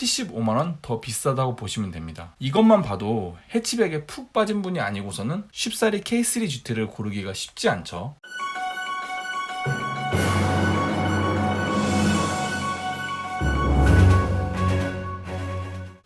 75만원 더 비싸다고 보시면 됩니다. 이것만 봐도 해치백에 푹 빠진 분이 아니고서는 쉽사리 K3 GT를 고르기가 쉽지 않죠.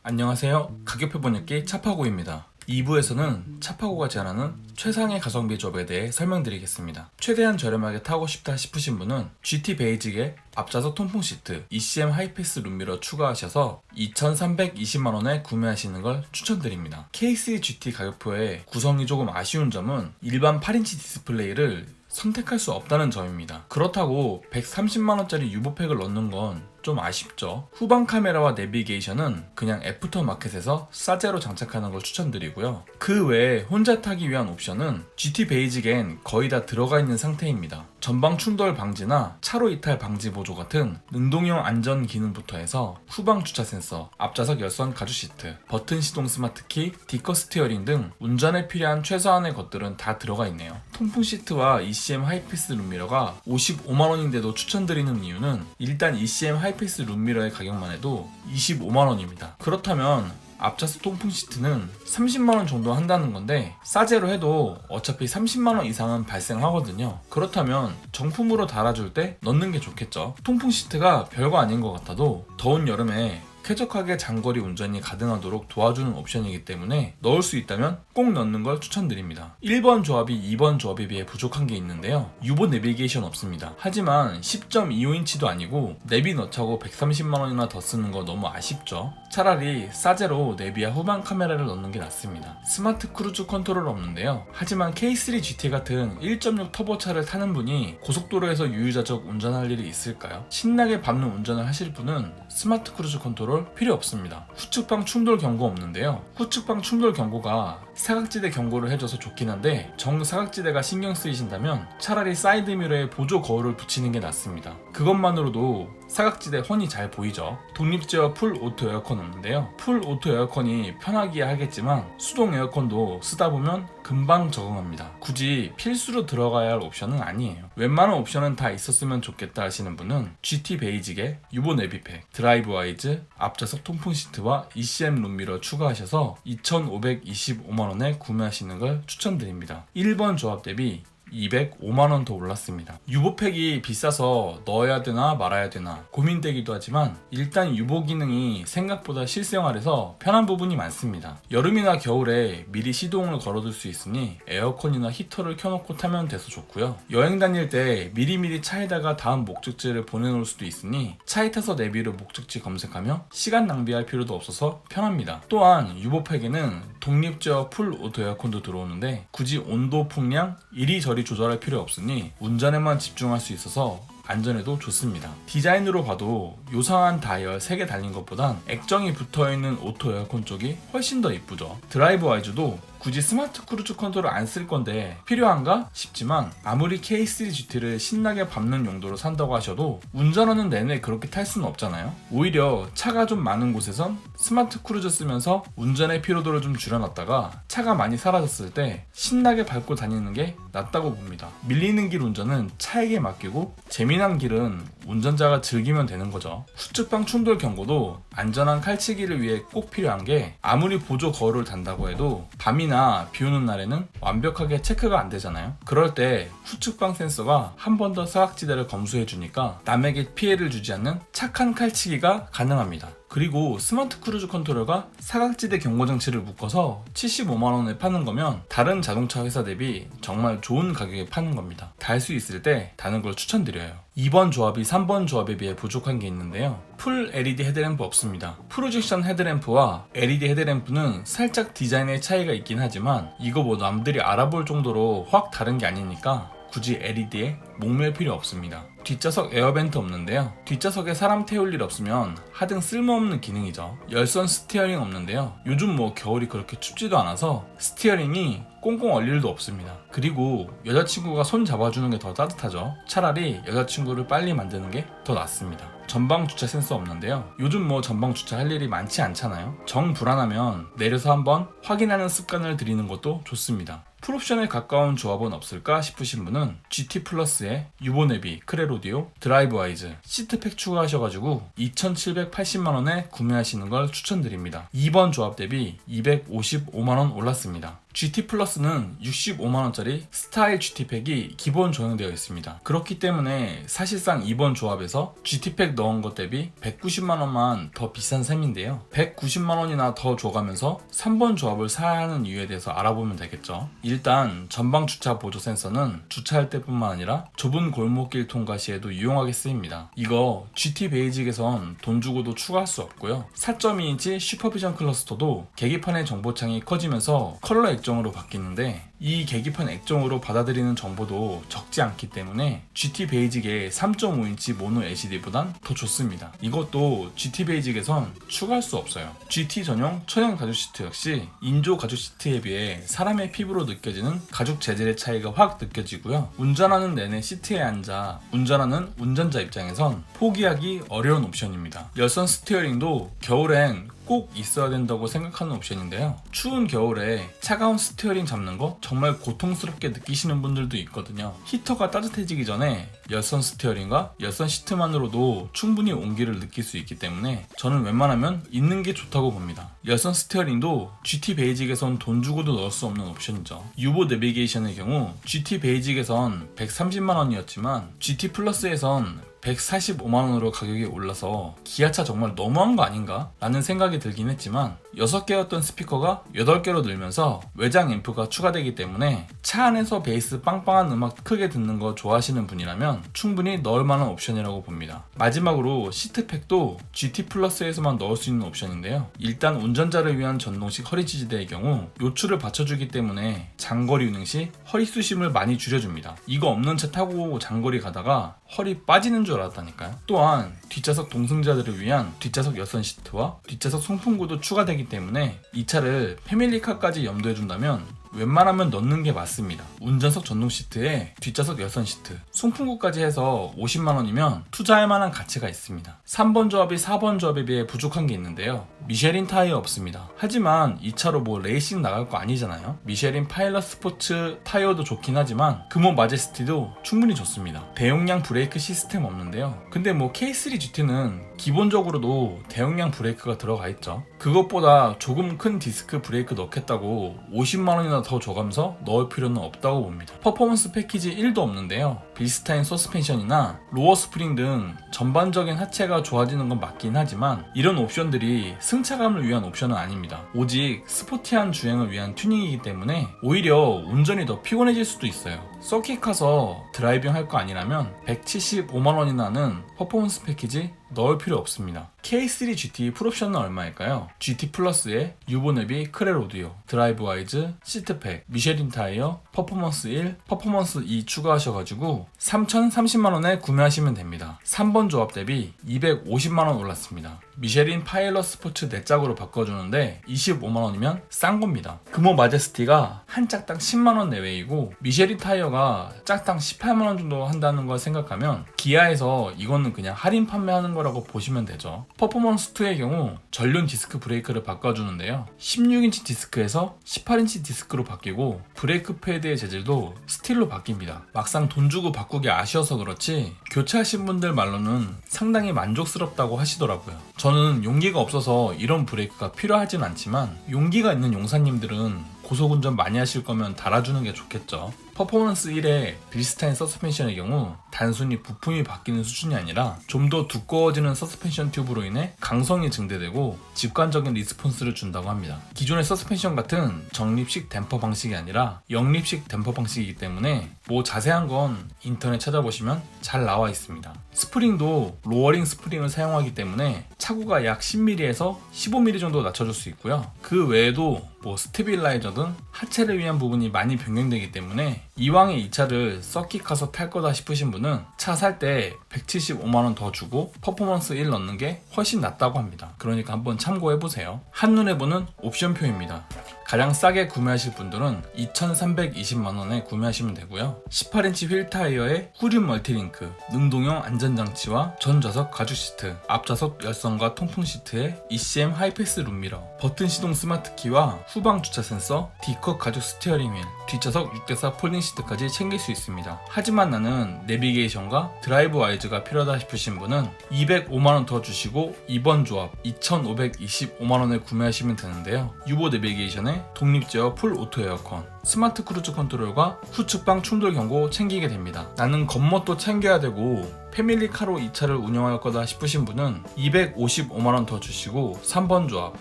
안녕하세요. 가격표 번역기 차파고입니다. 2부에서는 차파고가 제안하는 최상의 가성비 조합에 대해 설명드리겠습니다. 최대한 저렴하게 타고 싶다 싶으신 분은 GT 베이직에 앞좌석 통풍 시트, ECM 하이패스 룸미러 추가하셔서 2,320만원에 구매하시는 걸 추천드립니다. K3 GT 가격표의 구성이 조금 아쉬운 점은 일반 8인치 디스플레이를 선택할 수 없다는 점입니다. 그렇다고 130만원짜리 유보팩을 넣는 건 좀 아쉽죠. 후방 카메라와 내비게이션은 그냥 애프터마켓에서 싸제로 장착하는 걸 추천드리고요. 그 외에 혼자 타기 위한 옵션은 GT 베이직엔 거의 다 들어가 있는 상태입니다. 전방 충돌 방지나 차로 이탈 방지 보조 같은 능동형 안전 기능부터 해서 후방 주차 센서, 앞좌석 열선 가죽 시트, 버튼 시동 스마트키, 디커 스티어링 등 운전에 필요한 최소한의 것들은 다 들어가 있네요. 통풍 시트와 ECM 하이패스 룸미러가 55만원인데도 추천드리는 이유는 일단 ECM 하이패스 룸미러의 가격만 해도 25만원입니다. 그렇다면 앞좌석 통풍 시트는 30만원 정도 한다는 건데 싸제로 해도 어차피 30만원 이상은 발생하거든요. 그렇다면 정품으로 달아줄 때 넣는 게 좋겠죠. 통풍 시트가 별거 아닌 것 같아도 더운 여름에 쾌적하게 장거리 운전이 가능하도록 도와주는 옵션이기 때문에 넣을 수 있다면 꼭 넣는 걸 추천드립니다. 1번 조합이 2번 조합에 비해 부족한 게 있는데요. 유보 내비게이션 없습니다. 하지만 10.25인치도 아니고 내비 넣자고 130만원이나 더 쓰는 거 너무 아쉽죠. 차라리 싸제로 내비와 후방 카메라를 넣는 게 낫습니다. 스마트 크루즈 컨트롤 없는데요. 하지만 K3 GT 같은 1.6 터보차를 타는 분이 고속도로에서 유유자적 운전할 일이 있을까요? 신나게 밟는 운전을 하실 분은 스마트 크루즈 컨트롤 필요 없습니다. 후측방 충돌 경고 없는데요. 후측방 충돌 경고가 사각지대 경고를 해줘서 좋긴 한데 정사각지대가 신경 쓰이신다면 차라리 사이드미러에 보조 거울을 붙이는 게 낫습니다. 그것만으로도 사각지대 훤히 잘 보이죠. 독립제어 풀 오토 에어컨 없는데요. 풀 오토 에어컨이 편하기야 하겠지만 수동 에어컨도 쓰다 보면 금방 적응합니다. 굳이 필수로 들어가야 할 옵션은 아니에요. 웬만한 옵션은 다 있었으면 좋겠다 하시는 분은 GT 베이직에 유보 내비팩, 드라이브 와이즈, 앞좌석 통풍 시트와 ECM 룸미러 추가하셔서 2,525만원에 구매하시는 걸 추천드립니다. 1번 조합 대비 205만원 더 올랐습니다. 유보팩이 비싸서 넣어야 되나 말아야 되나 고민되기도 하지만 일단 유보 기능이 생각보다 실생활에서 편한 부분이 많습니다. 여름이나 겨울에 미리 시동을 걸어둘 수 있으니 에어컨이나 히터를 켜놓고 타면 돼서 좋고요. 여행 다닐 때 미리미리 차에다가 다음 목적지를 보내놓을 수도 있으니 차에 타서 내비로 목적지 검색하며 시간 낭비할 필요도 없어서 편합니다. 또한 유보팩에는 독립제어 풀 오토 에어컨도 들어오는데 굳이 온도 풍량 이리저리 조절할 필요 없으니 운전에만 집중할 수 있어서 안전에도 좋습니다. 디자인으로 봐도 요상한 다이얼 3개 달린 것보단 액정이 붙어있는 오토 에어컨 쪽이 훨씬 더 이쁘죠. 드라이브 와이즈도 굳이 스마트 크루즈 컨트롤 안 쓸 건데 필요한가 싶지만 아무리 K3 GT를 신나게 밟는 용도로 산다고 하셔도 운전하는 내내 그렇게 탈 수는 없잖아요. 오히려 차가 좀 많은 곳에선 스마트 크루즈 쓰면서 운전의 피로도를 좀 줄여놨다가 차가 많이 사라졌을 때 신나게 밟고 다니는 게 낫다고 봅니다. 밀리는 길 운전은 차에게 맡기고 재미난 길은 운전자가 즐기면 되는 거죠. 후측방 충돌 경고도 안전한 칼치기를 위해 꼭 필요한 게 아무리 보조 거울을 단다고 해도 밤이나 비 오는 날에는 완벽하게 체크가 안 되잖아요. 그럴 때 후측방 센서가 한 번 더 사각지대를 검수해 주니까 남에게 피해를 주지 않는 착한 칼치기가 가능합니다. 그리고 스마트 크루즈 컨트롤과 사각지대 경고 장치를 묶어서 75만원에 파는 거면 다른 자동차 회사 대비 정말 좋은 가격에 파는 겁니다. 달 수 있을 때 다는 걸 추천드려요. 2번 조합이 3번 조합에 비해 부족한 게 있는데요. 풀 LED 헤드램프 없습니다. 프로젝션 헤드램프와 LED 헤드램프는 살짝 디자인의 차이가 있긴 하지만 이거 뭐 남들이 알아볼 정도로 확 다른 게 아니니까 굳이 LED에 목맬 필요 없습니다. 뒷좌석 에어벤트 없는데요. 뒷좌석에 사람 태울 일 없으면 하등 쓸모없는 기능이죠. 열선 스티어링 없는데요. 요즘 뭐 겨울이 그렇게 춥지도 않아서 스티어링이 꽁꽁 얼릴 일도 없습니다. 그리고 여자친구가 손 잡아주는 게 더 따뜻하죠. 차라리 여자친구를 빨리 만드는 게 더 낫습니다. 전방 주차 센서 없는데요. 요즘 뭐 전방 주차할 일이 많지 않잖아요. 정 불안하면 내려서 한번 확인하는 습관을 들이는 것도 좋습니다. 풀옵션에 가까운 조합은 없을까 싶으신 분은 GT 플러스에 유보내비, 크레로디오, 드라이브와이즈, 시트팩 추가하셔가지고 2,780만원에 구매하시는 걸 추천드립니다. 2번 조합 대비 255만원 올랐습니다. GT 플러스는 65만원짜리 스타일 GT팩이 기본 적용되어 있습니다. 그렇기 때문에 사실상 이번 조합에서 GT팩 넣은 것 대비 190만원만 더 비싼 셈인데요. 190만원이나 더 줘가면서 3번 조합을 사야 하는 이유에 대해서 알아보면 되겠죠. 일단 전방 주차 보조 센서는 주차할 때뿐만 아니라 좁은 골목길 통과 시에도 유용하게 쓰입니다. 이거 GT 베이직에선 돈 주고도 추가할 수 없고요. 4.2인치 슈퍼비전 클러스터도 계기판의 정보창이 커지면서 컬러 액정으로 바뀌는데 이 계기판 액정으로 받아들이는 정보도 적지 않기 때문에 GT 베이직의 3.5인치 모노 LCD보단 더 좋습니다. 이것도 GT 베이직에선 추가할 수 없어요. GT 전용 천연 가죽 시트 역시 인조 가죽 시트에 비해 사람의 피부로 느껴지는 가죽 재질의 차이가 확 느껴지고요. 운전하는 내내 시트에 앉아 운전하는 운전자 입장에선 포기하기 어려운 옵션입니다. 열선 스티어링도 겨울엔 꼭 있어야 된다고 생각하는 옵션인데요. 추운 겨울에 차가운 스티어링 잡는 거 정말 고통스럽게 느끼시는 분들도 있거든요. 히터가 따뜻해지기 전에 열선 스티어링과 열선 시트만으로도 충분히 온기를 느낄 수 있기 때문에 저는 웬만하면 있는 게 좋다고 봅니다. 열선 스티어링도 GT 베이직에선 돈 주고도 넣을 수 없는 옵션이죠. 유보 내비게이션의 경우 GT 베이직에선 130만원이었지만 GT 플러스에선 145만원으로 가격이 올라서 기아차 정말 너무한 거 아닌가? 라는 생각이 들긴 했지만 6개였던 스피커가 8개로 늘면서 외장 앰프가 추가되기 때문에 차 안에서 베이스 빵빵한 음악 크게 듣는 거 좋아하시는 분이라면 충분히 넣을 만한 옵션이라고 봅니다. 마지막으로 시트팩도 GT 플러스에서만 넣을 수 있는 옵션인데요. 일단 운전자를 위한 전동식 허리 지지대의 경우 요추를 받쳐주기 때문에 장거리 운행 시 허리 쑤심을 많이 줄여줍니다. 이거 없는 차 타고 장거리 가다가 허리 빠지는 줄 알았다니까요. 또한 뒷좌석 동승자들을 위한 뒷좌석 열선 시트와 뒷좌석 송풍구도 추가되기 때문에 이 차를 패밀리카까지 염두해준다면 웬만하면 넣는 게 맞습니다. 운전석 전동 시트에 뒷좌석 열선 시트, 송풍구까지 해서 50만원이면 투자할 만한 가치가 있습니다. 3번 조합이 4번 조합에 비해 부족한 게 있는데요. 미쉐린 타이어 없습니다. 하지만 이 차로 뭐 레이싱 나갈 거 아니잖아요. 미쉐린 파일럿 스포츠 타이어도 좋긴 하지만 금호 마제스티도 충분히 좋습니다. 대용량 브레이크 시스템 없는데요. 근데 뭐 K3 GT는 기본적으로도 대용량 브레이크가 들어가 있죠. 그것보다 조금 큰 디스크 브레이크 넣겠다고 50만원이나 더 줘가면서 넣을 필요는 없다고 봅니다. 퍼포먼스 패키지 1도 없는데요. 빌스타인 서스펜션이나 로어 스프링 등 전반적인 하체가 좋아지는 건 맞긴 하지만 이런 옵션들이 승차감을 위한 옵션은 아닙니다. 오직 스포티한 주행을 위한 튜닝이기 때문에 오히려 운전이 더 피곤해질 수도 있어요. 서킷 가서 드라이빙 할 거 아니라면 175만원이나 하는 퍼포먼스 패키지 넣을 필요 없습니다. K3 GT 풀옵션은 얼마일까요? GT 플러스에 유보내비, 크레로디오, 드라이브와이즈, 시트팩, 미쉐린 타이어, 퍼포먼스 1, 퍼포먼스 2 추가하셔가지고 3,030만원에 구매하시면 됩니다. 3번 조합 대비 250만원 올랐습니다. 미쉐린 파일럿 스포츠 4짝으로 바꿔주는데 25만원이면 싼 겁니다. 금호 마제스티가 한 짝당 10만원 내외이고 미쉐린 타이어가 짝당 18만원 정도 한다는 걸 생각하면 기아에서 이거는 그냥 할인 판매하는 거라고 보시면 되죠. 퍼포먼스 2의 경우 전륜 디스크 브레이크를 바꿔주는데요. 16인치 디스크에서 18인치 디스크로 바뀌고 브레이크 패드의 재질도 스틸로 바뀝니다. 막상 돈 주고 바꾸기 아쉬워서 그렇지 교체하신 분들 말로는 상당히 만족스럽다고 하시더라고요. 저는 용기가 없어서 이런 브레이크가 필요하진 않지만 용기가 있는 용사님들은 고속운전 많이 하실 거면 달아주는 게 좋겠죠. 퍼포먼스 1의 빌스타인 서스펜션의 경우 단순히 부품이 바뀌는 수준이 아니라 좀 더 두꺼워지는 서스펜션 튜브로 인해 강성이 증대되고 직관적인 리스폰스를 준다고 합니다. 기존의 서스펜션 같은 정립식 댐퍼 방식이 아니라 역립식 댐퍼 방식이기 때문에 뭐 자세한 건 인터넷 찾아보시면 잘 나와 있습니다. 스프링도 로어링 스프링을 사용하기 때문에 차고가 약 10mm에서 15mm 정도 낮춰줄 수 있고요. 그 외에도 뭐 스테빌라이저 등 하체를 위한 부분이 많이 변경되기 때문에 이왕에 이 차를 서킷 가서 탈 거다 싶으신 분은 차 살 때 175만원 더 주고 퍼포먼스 1 넣는 게 훨씬 낫다고 합니다. 그러니까 한번 참고해보세요. 한눈에 보는 옵션표입니다. 가장 싸게 구매하실 분들은 2,320만원에 구매하시면 되고요. 18인치 휠 타이어에 후륜 멀티링크, 능동형 안전장치와 전좌석 가죽 시트, 앞좌석 열선과 통풍 시트에 ECM 하이패스 룸미러, 버튼 시동 스마트 키와 후방 주차 센서, D컵 워커 가죽 스티어링 휠, 뒷좌석 6대4 폴딩 시트까지 챙길 수 있습니다. 하지만 나는 내비게이션과 드라이브 와이즈가 필요하다 싶으신 분은 205만원 더 주시고 2번 조합 2,525만원에 구매하시면 되는데요. 유보 내비게이션에 독립 제어 풀 오토 에어컨, 스마트 크루즈 컨트롤과 후측방 충돌 경고 챙기게 됩니다. 나는 겉멋도 챙겨야 되고 패밀리카로 이 차를 운영할 거다 싶으신 분은 255만원 더 주시고 3번 조합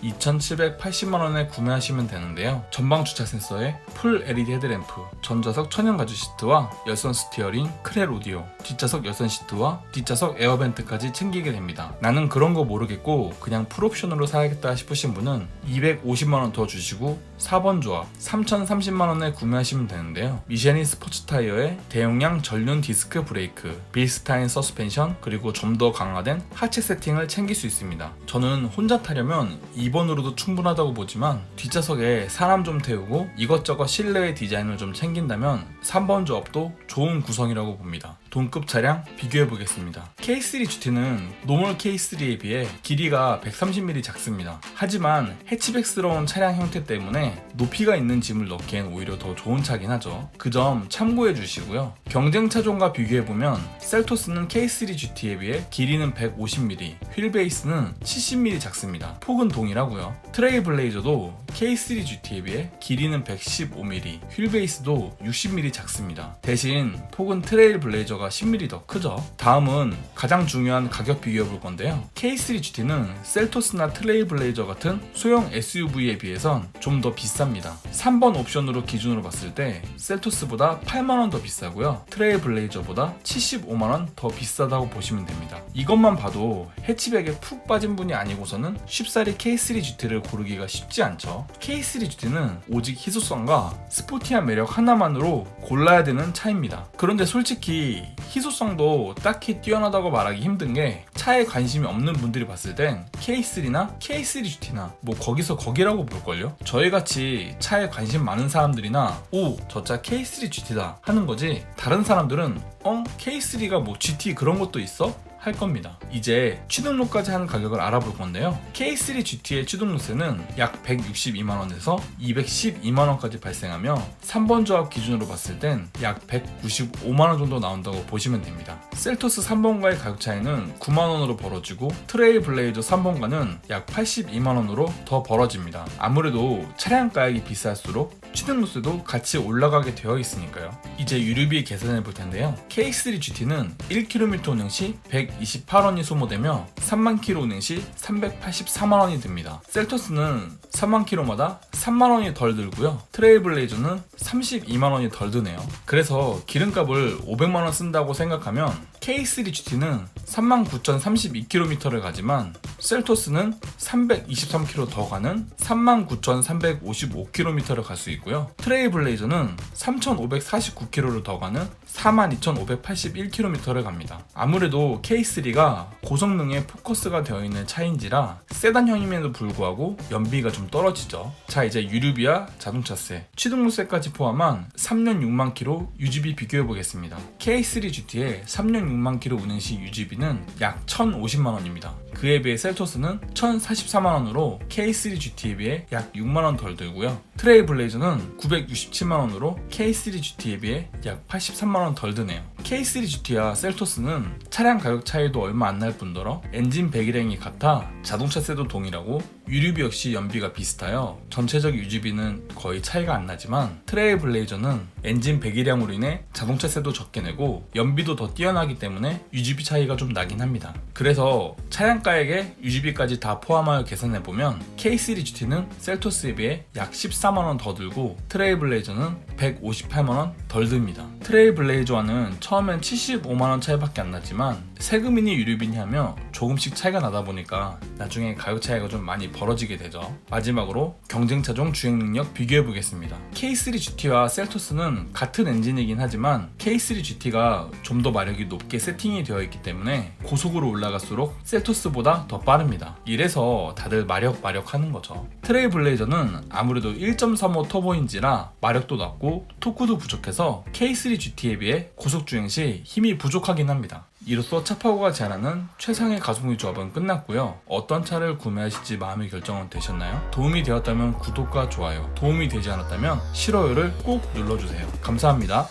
2,780만원에 구매하시면 되는데요. 전방 주차 센서에 풀 LED 헤드램프, 전좌석 천연 가죽 시트와 열선 스티어링, 크렐 오디오, 뒷좌석 열선 시트와 뒷좌석 에어벤트까지 챙기게 됩니다. 나는 그런 거 모르겠고 그냥 풀옵션으로 사야겠다 싶으신 분은 250만원 더 주시고 4번 조합 3,030만원에 구매하시면 되는데요. 미쉐린 스포츠 타이어에 대용량 전륜 디스크 브레이크, 빌스타인 서스펜션, 그리고 좀 더 강화된 하체 세팅을 챙길 수 있습니다. 저는 혼자 타려면 2번으로도 충분하다고 보지만 뒷좌석에 사람 좀 태우고 이것저것 실내의 디자인을 좀 챙긴다면 3번 조합도 좋은 구성이라고 봅니다. 동급 차량 비교해 보겠습니다. K3 GT는 노멀 K3에 비해 길이가 130mm 작습니다. 하지만 해치백스러운 차량 형태 때문에 높이가 있는 짐을 넣기엔 오히려 더 좋은 차긴 하죠. 그 점 참고해 주시고요. 경쟁 차종과 비교해 보면 셀토스는 K3 GT에 비해 길이는 150mm, 휠 베이스는 70mm 작습니다. 폭은 동일하고요. 트레일블레이저도 K3 GT에 비해 길이는 115mm, 휠 베이스도 60mm 작습니다. 대신 폭은 트레일블레이저가 10mm 더 크죠. 다음은 가장 중요한 가격 비교해 볼 건데요. K3 GT는 셀토스나 트레일블레이저 같은 소형 SUV에 비해선 좀 더 비쌉니다. 3번 옵션으로 기준으로 봤을 때 셀토스보다 8만원 더 비싸고요. 트레일블레이저보다 75만원 더 비싸다고 보시면 됩니다. 이것만 봐도 해치백에 푹 빠진 분이 아니고서는 쉽사리 K3 GT를 고르기가 쉽지 않죠. K3 GT는 오직 희소성과 스포티한 매력 하나만으로 골라야 되는 차입니다. 그런데 솔직히 희소성도 딱히 뛰어나다고 말하기 힘든 게 차에 관심이 없는 분들이 봤을 땐 K3나 K3 GT나 뭐 거기서 거기라고 볼걸요? 저희같이 차에 관심 많은 사람들이나 오, 저 차 K3 GT다 하는 거지 다른 사람들은 K3가 뭐 GT 그런 것도 있어? 할 겁니다. 이제 취등록까지 하는 가격을 알아볼 건데요. K3 GT의 취등록세는 약 162만원에서 212만원까지 발생하며 3번 조합 기준으로 봤을 땐 약 195만원 정도 나온다고 보시면 됩니다. 셀토스 3번과의 가격 차이는 9만원으로 벌어지고 트레일블레이저 3번과는 약 82만원으로 더 벌어집니다. 아무래도 차량 가격이 비쌀수록 취등록세도 같이 올라가게 되어 있으니까요. 이제 유류비 계산해 볼 텐데요. K3 GT는 1km 운행 시 128원이 소모되며 3만 km 운행 시 384만원이 듭니다. 셀토스는 3만 km마다 3만원이 덜 들고요. 트레일블레이저는 32만원이 덜 드네요. 그래서 기름값을 500만원 쓴다고 생각하면 K3 GT는 39,032km를 가지만 셀토스는 323km 더 가는 39,355km를 갈 수 있고요. 트레일블레이저는 3,549km를 더 가는 42,581km를 갑니다. 아무래도 K3가 고성능의 포커스가 되어 있는 차인지라 세단형임에도 불구하고 연비가 좀 떨어지죠. 자, 이제 유류비와 자동차세, 취등록세까지 포함한 3년 6만 km 유지비 비교해 보겠습니다. K3 GT의 3년 6만 km 운행 시 유지비는 약 1,050만원입니다. 그에 비해 셀토스는 1,044만원으로 K3 GT에 비해 약 6만원 덜 들고요. 트레일블레이저는 967만원으로 K3 GT에 비해 약 83만원 덜 드네요. K3 GT와 셀토스는 차량 가격 차이도 얼마 안 날 뿐더러 엔진 배기량이 같아 자동차세도 동일하고 유류비 역시 연비가 비슷하여 전체적 유지비는 거의 차이가 안 나지만 트레일블레이저는 엔진 배기량으로 인해 자동차세도 적게 내고 연비도 더 뛰어나기 때문에 유지비 차이가 좀 나긴 합니다. 그래서 차량가액에 유지비까지 다 포함하여 계산해보면 K3 GT는 셀토스에 비해 약 14만원 더 들고 트레일블레이저는 158만원 덜 듭니다. 트레일블레이저와는 처음엔 75만원 차이밖에 안 나지만 세금이니 유류비니 하며 조금씩 차이가 나다 보니까 나중에 가격 차이가 좀 많이 벌어지게 되죠. 마지막으로 경쟁차종 주행 능력 비교해 보겠습니다. K3 GT와 셀토스는 같은 엔진이긴 하지만 K3 GT가 좀 더 마력이 높게 세팅이 되어 있기 때문에 고속으로 올라갈수록 셀토스보다 더 빠릅니다. 이래서 다들 마력 하는 거죠. 트레일블레이저는 아무래도 1.35 터보인지라 마력도 낮고 토크도 부족해서 K3 GT에 비해 고속 주행 시 힘이 부족하긴 합니다. 이로써 차파고가 제안하는 최상의 가성비 조합은 끝났고요. 어떤 차를 구매하실지 마음의 결정은 되셨나요? 도움이 되었다면 구독과 좋아요, 도움이 되지 않았다면 싫어요를 꼭 눌러주세요. 감사합니다.